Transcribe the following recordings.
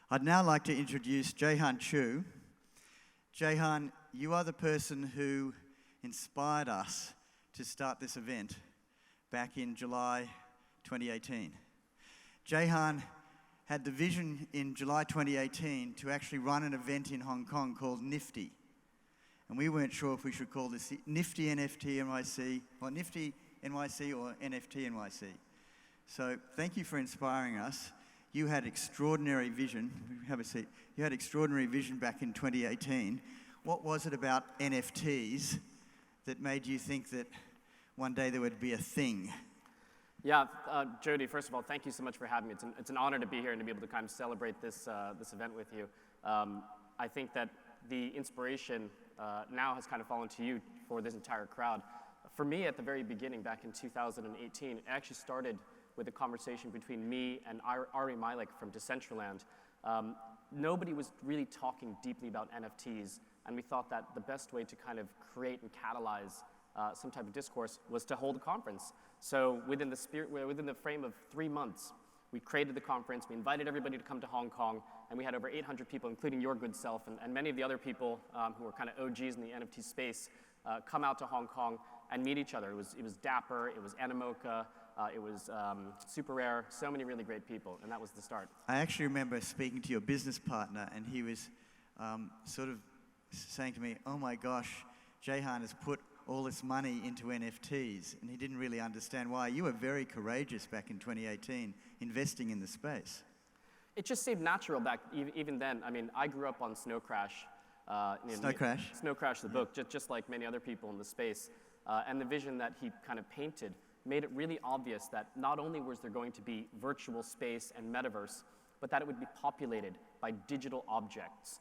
I'd now like to introduce Jehan Chu. Jehan, you are the person who inspired us to start this event back in July 2018. Jehan had the vision in July 2018 to actually run an event in Hong Kong called Nifty. And we weren't sure if we should call this Nifty NFT NYC, or Nifty NYC or NFT NYC. So thank you for inspiring us. You had extraordinary vision. Have a seat. You had extraordinary vision back in 2018. What was it about NFTs that made you think that one day there would be a thing? Yeah, Jodee, first of all, thank you so much for having me. It's an honor to be here and to be able to kind of celebrate this event with you. I think that the inspiration now has kind of fallen to you for this entire crowd. For me, at the very beginning, back in 2018, it actually started with a conversation between me and Ari Milek from Decentraland. Nobody was really talking deeply about NFTs, and we thought that the best way to kind of create and catalyze some type of discourse was to hold a conference. So within the frame of 3 months, we created the conference, we invited everybody to come to Hong Kong, and we had over 800 people, including your good self, and many of the other people who were kind of OGs in the NFT space, come out to Hong Kong and meet each other. It was Dapper, it was Animoca, it was Super Rare, so many really great people, and that was the start. I actually remember speaking to your business partner, and he was sort of saying to me, oh my gosh, Jehan has put all this money into NFTs, and he didn't really understand why. You were very courageous back in 2018, investing in the space. It just seemed natural back even then. I mean, I grew up on Snow Crash. Snow Crash? Snow Crash, the book, just like many other people in the space. And the vision that he kind of painted made it really obvious that not only was there going to be virtual space and metaverse, but that it would be populated by digital objects.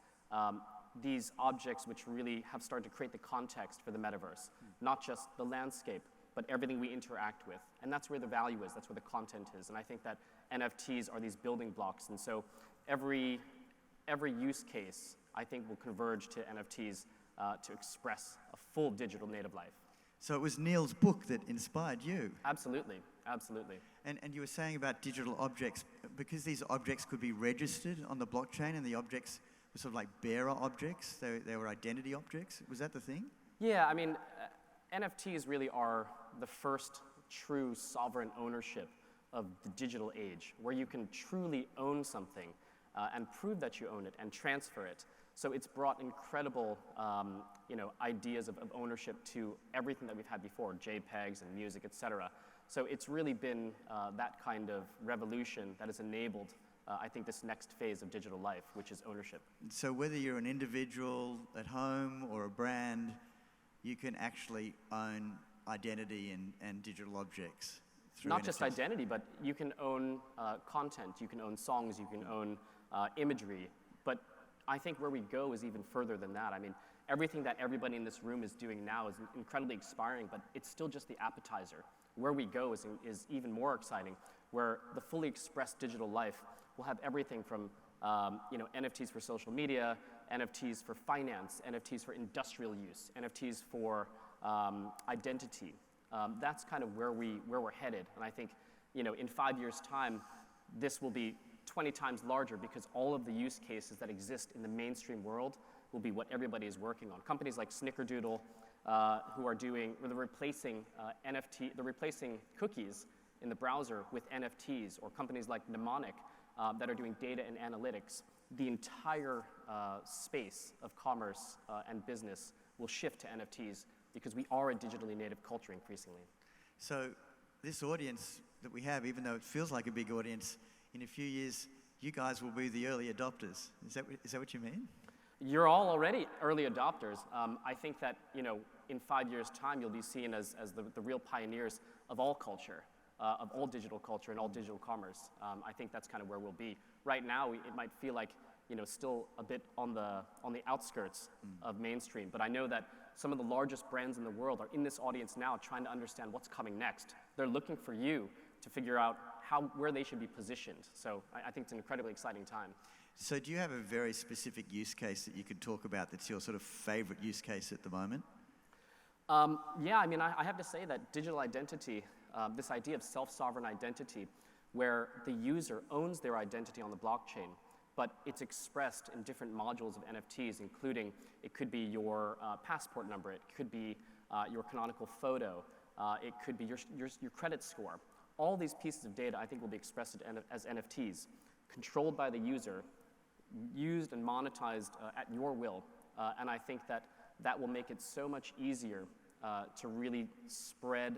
These objects which really have started to create the context for the metaverse, not just the landscape, but everything we interact with. And that's where the value is, that's where the content is. And I think that NFTs are these building blocks. And so every use case, I think, will converge to NFTs to express a full digital native life. So it was Neil's book that inspired you. Absolutely, absolutely. And you were saying about digital objects, because these objects could be registered on the blockchain and the objects were sort of like bearer objects, they were identity objects. Was that the thing? Yeah, I mean, NFTs really are the first true sovereign ownership of the digital age, where you can truly own something and prove that you own it and transfer it. So it's brought incredible ideas of ownership to everything that we've had before, JPEGs and music, et cetera. So it's really been that kind of revolution that has enabled, I think, this next phase of digital life, which is ownership. So whether you're an individual at home or a brand, you can actually own identity and digital objects through Not NFTs. just identity, but you can own content, you can own songs, you can own imagery. But I think where we go is even further than that. I mean, everything that everybody in this room is doing now is incredibly inspiring, but it's still just the appetizer. Where we go is even more exciting, where the fully expressed digital life will have everything from NFTs for social media, NFTs for finance, NFTs for industrial use, NFTs for identity. That's kind of where we're headed. And I think, in 5 years' time, this will be 20 times larger because all of the use cases that exist in the mainstream world will be what everybody is working on. Companies like Snickerdoodle, they're replacing they're replacing cookies in the browser with NFTs, or companies like Mnemonic that are doing data and analytics. The entire space of commerce and business will shift to NFTs because we are a digitally native culture increasingly. So this audience that we have, even though it feels like a big audience, in a few years, you guys will be the early adopters. Is that what you mean? You're all already early adopters. I think that in 5 years' time, you'll be seen as the real pioneers of all culture, of all digital culture and all digital commerce. I think that's kind of where we'll be. Right now, it might feel like still a bit on the outskirts of mainstream, but I know that some of the largest brands in the world are in this audience now trying to understand what's coming next. They're looking for you to figure out where they should be positioned. So I think it's an incredibly exciting time. So do you have a very specific use case that you could talk about that's your sort of favorite use case at the moment? Yeah, I mean, I have to say that digital identity, this idea of self-sovereign identity, where the user owns their identity on the blockchain, but it's expressed in different modules of NFTs, including it could be your passport number, it could be your canonical photo, it could be your credit score. All these pieces of data, I think, will be expressed as NFTs, controlled by the user, used and monetized at your will. And I think that will make it so much easier to really spread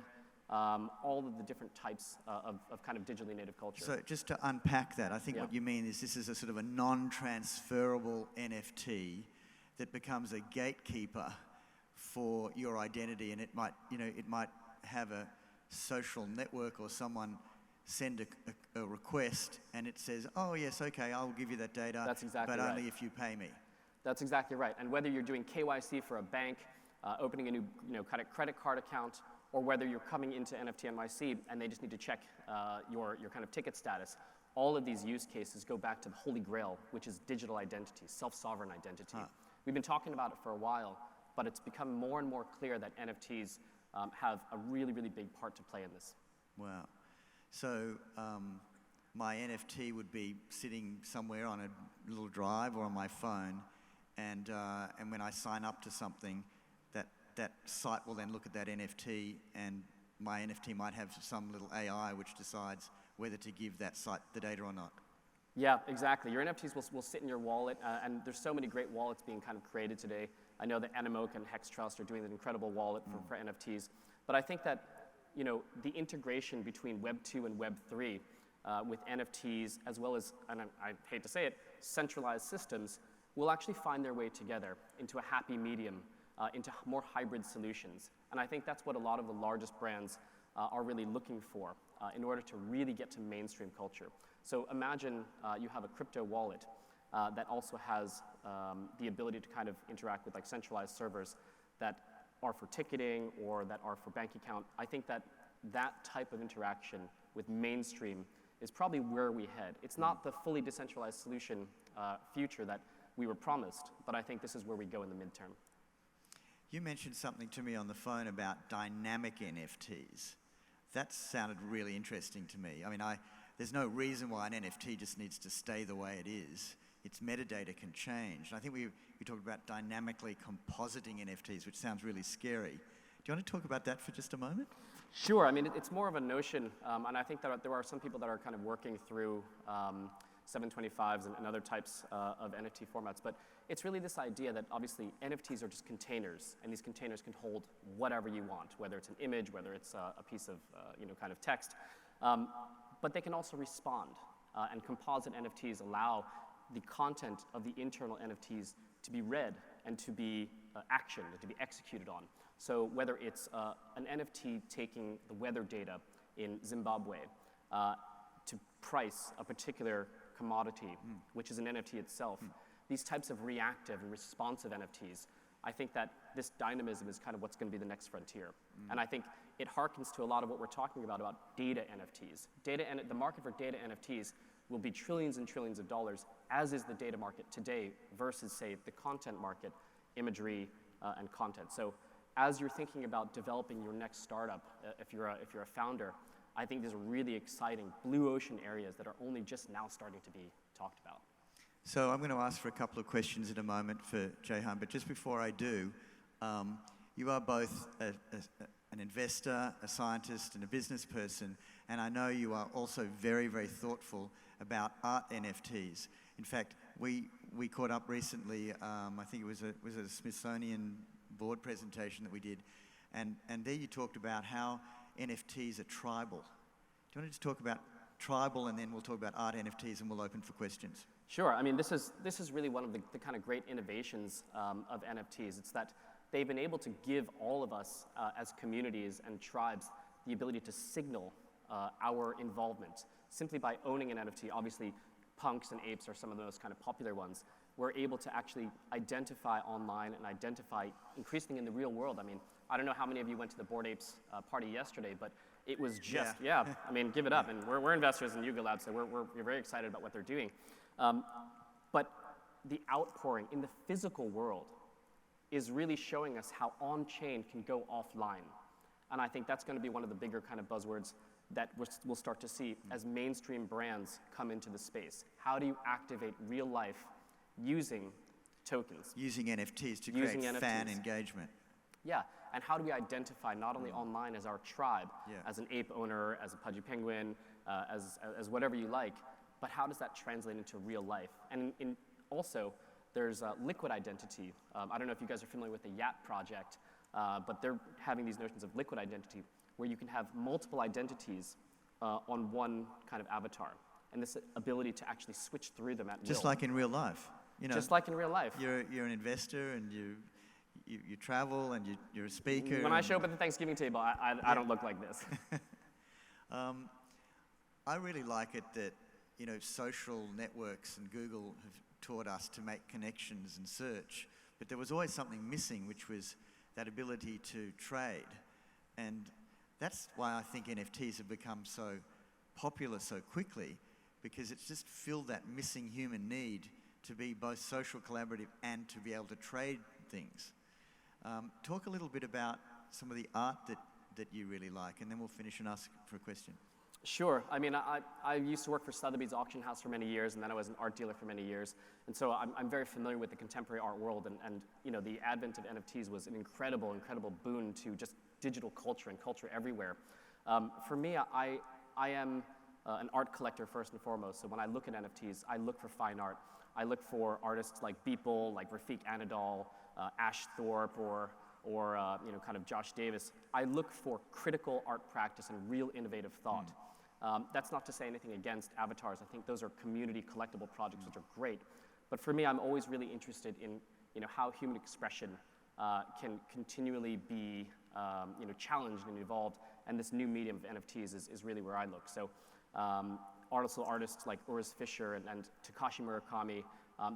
all of the different types of kind of digitally native culture. So just to unpack that, I think Yeah. what you mean is this is a sort of a non-transferable NFT that becomes a gatekeeper for your identity, and it might have a social network or someone send a request and it says, oh yes, okay, I'll give you that data, That's exactly but right. only if you pay me. That's exactly right. And whether you're doing KYC for a bank, opening a new kind of credit card account, or whether you're coming into NFT NYC and they just need to check your kind of ticket status, all of these use cases go back to the holy grail, which is digital identity, self-sovereign identity. We've been talking about it for a while, but it's become more and more clear that NFTs have a really, really big part to play in this. Wow. So my NFT would be sitting somewhere on a little drive or on my phone, and when I sign up to something, that site will then look at that NFT, and my NFT might have some little AI which decides whether to give that site the data or not. Yeah, exactly. Your NFTs will sit in your wallet, and there's so many great wallets being kind of created today. I know that Animoca and Hex Trust are doing an incredible wallet for NFTs, but I think that the integration between Web 2 and Web 3 with NFTs, as well as, and I hate to say it, centralized systems, will actually find their way together into a happy medium, into more hybrid solutions. And I think that's what a lot of the largest brands are really looking for in order to really get to mainstream culture. So imagine you have a crypto wallet that also has the ability to kind of interact with like centralized servers that are for ticketing or that are for bank account. I think that type of interaction with mainstream is probably where we head. It's not the fully decentralized solution future that we were promised, but I think this is where we go in the midterm. You mentioned something to me on the phone about dynamic NFTs. That sounded really interesting to me. I mean, there's no reason why an NFT just needs to stay the way it is. Its metadata can change. And I think we talked about dynamically compositing NFTs, which sounds really scary. Do you want to talk about that for just a moment? Sure. I mean, it's more of a notion, and I think that there are some people that are kind of working through 725s and other types of NFT formats. But it's really this idea that obviously NFTs are just containers, and these containers can hold whatever you want, whether it's an image, whether it's a piece of kind of text. But they can also respond, and composite NFTs allow the content of the internal NFTs to be read and to be actioned and to be executed on. So whether it's an NFT taking the weather data in Zimbabwe to price a particular commodity, which is an NFT itself, these types of reactive and responsive NFTs, I think that this dynamism is kind of what's going to be the next frontier. And I think it harkens to a lot of what we're talking about data NFTs. The market for data NFTs will be trillions and trillions of dollars, as is the data market today versus, say, the content market, imagery and content. So as you're thinking about developing your next startup, if you're a founder, I think there's really exciting blue ocean areas that are only just now starting to be talked about. So I'm going to ask for a couple of questions in a moment for Jehan, but just before I do, you are both an investor, a scientist, and a business person, and I know you are also very, very thoughtful about art NFTs. In fact, we caught up recently, I think it was a Smithsonian board presentation that we did, and there you talked about how NFTs are tribal. Do you want to just talk about tribal, and then we'll talk about art NFTs, and we'll open for questions? Sure. I mean, this is really one of the kind of great innovations of NFTs. It's that they've been able to give all of us as communities and tribes the ability to signal our involvement simply by owning an NFT. Obviously, punks and apes are some of the most kind of popular ones. We're able to actually identify online and identify increasingly in the real world. I mean, I don't know how many of you went to the Bored Apes party yesterday, but it was just, I mean, give it up. And we're investors in Yuga Labs, so we're very excited about what they're doing. But the outpouring in the physical world is really showing us how on-chain can go offline. And I think that's going to be one of the bigger kind of buzzwords that we'll start to see as mainstream brands come into the space. How do you activate real life using tokens? Using NFTs to create fan engagement. Yeah, and how do we identify not only online as our tribe, as an ape owner, as a pudgy penguin, as whatever you like, but how does that translate into real life? And also, there's liquid identity. I don't know if you guys are familiar with the Yat project, but they're having these notions of liquid identity, where you can have multiple identities on one kind of avatar, and this ability to actually switch through them at will. Just like in real life. You know, just like in real life. You're an investor, and you travel, and you're a speaker. When I show up at the Thanksgiving table, I don't look like this. I really like it that, you know, social networks and Google have taught us to make connections and search, but there was always something missing, which was that ability to trade. And that's why I think NFTs have become so popular so quickly, because it's just filled that missing human need to be both social, collaborative, and to be able to trade things. Talk a little bit about some of the art that you really like, and then we'll finish and ask for a question. Sure. I mean, I used to work for Sotheby's Auction House for many years, and then I was an art dealer for many years. And so I'm very familiar with the contemporary art world, and you know, the advent of NFTs was an incredible, incredible boon to just digital culture and culture everywhere. For me, I am an art collector first and foremost. So when I look at NFTs, I look for fine art. I look for artists like Beeple, like Rafiq Anadol, Ash Thorpe, or you know, kind of Josh Davis. I look for critical art practice and real innovative thought. That's not to say anything against avatars. I think those are community collectible projects, which are great. But for me, I'm always really interested in, you know, how human expression can continually be you know, challenged and evolved. And this new medium of NFTs is really where I look. So artists like Urs Fischer and Takashi Murakami,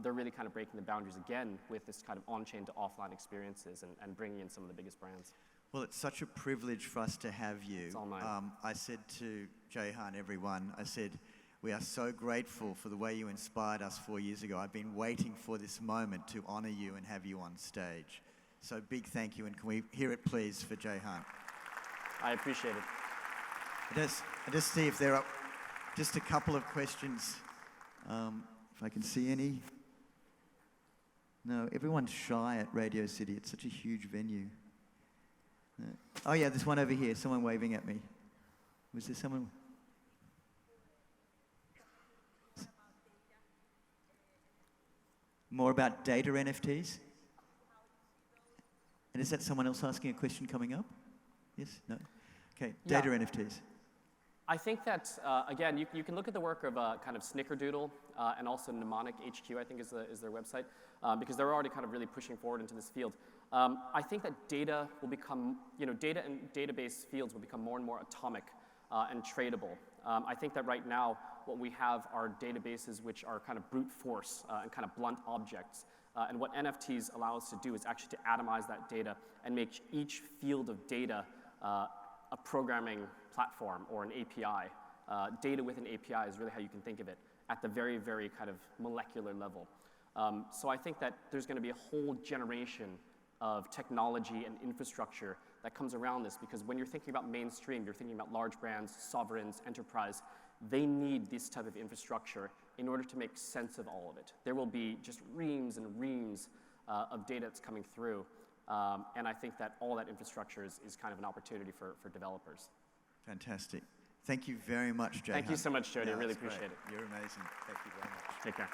they're really kind of breaking the boundaries again with this kind of on-chain to offline experiences and bringing in some of the biggest brands. Well, it's such a privilege for us to have you. It's all mine. I said to Jehan, everyone, I said, we are so grateful for the way you inspired us 4 years ago. I've been waiting for this moment to honor you and have you on stage. So big thank you, and can we hear it please for Jehan? I appreciate it. I just see if there are just a couple of questions, if I can see any. No, everyone's shy at Radio City. It's such a huge venue. No. Oh yeah, there's one over here. Someone waving at me. Was there someone? More about data NFTs? And is that someone else asking a question coming up? Yes? No? Okay, data NFTs. I think that, again, you can look at the work of kind of Snickerdoodle and also Mnemonic HQ, I think is their website, because they're already kind of really pushing forward into this field. I think that data will become, you know, data and database fields will become more and more atomic and tradable. I think that right now what we have are databases which are kind of brute force and kind of blunt objects. And what NFTs allow us to do is actually to atomize that data and make each field of data a programming platform or an API. Data with an API is really how you can think of it at the very, very kind of molecular level. So I think that there's going to be a whole generation of technology and infrastructure that comes around this, because when you're thinking about mainstream, you're thinking about large brands, sovereigns, enterprise. They need this type of infrastructure in order to make sense of all of it. There will be just reams and reams of data that's coming through. And I think that all that infrastructure is kind of an opportunity for developers. Fantastic. Thank you very much, Jehan. Thank you so much, Jodee. I really appreciate it. You're amazing. Thank you very much. Take care.